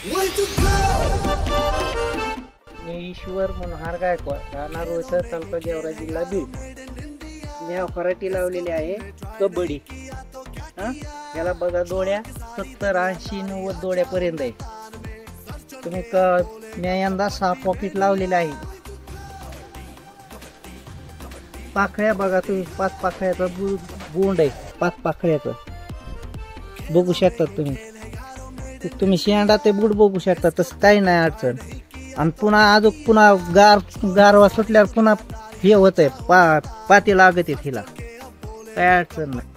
मी ईश्वर मनोहर गायकवाड, राहणार रोसर, तालुका गेवरा, जिल्हा बीड. मी व्हरायटी लावलेली आहे कबड्डी. याला बघा दोड्या 70, 80, 90 दोड्यापर्यंत आहे. तुम्ही मी यंदा 6 पॉकेट लावलेले आहे. पाकळ्या बघा तुम्ही, 5 पाकळ्याचा बोंड आहे, 5 पाकळ्याचं बघू शकता तुम्ही. तुम्ही शेंडा ते बूट बघू शकता, तसं काही नाही अडचण. आणि पुन्हा गारवा सुटल्यावर पुन्हा हे होत आहे, पाती लागत आहे तिला, काय अडचण नाही.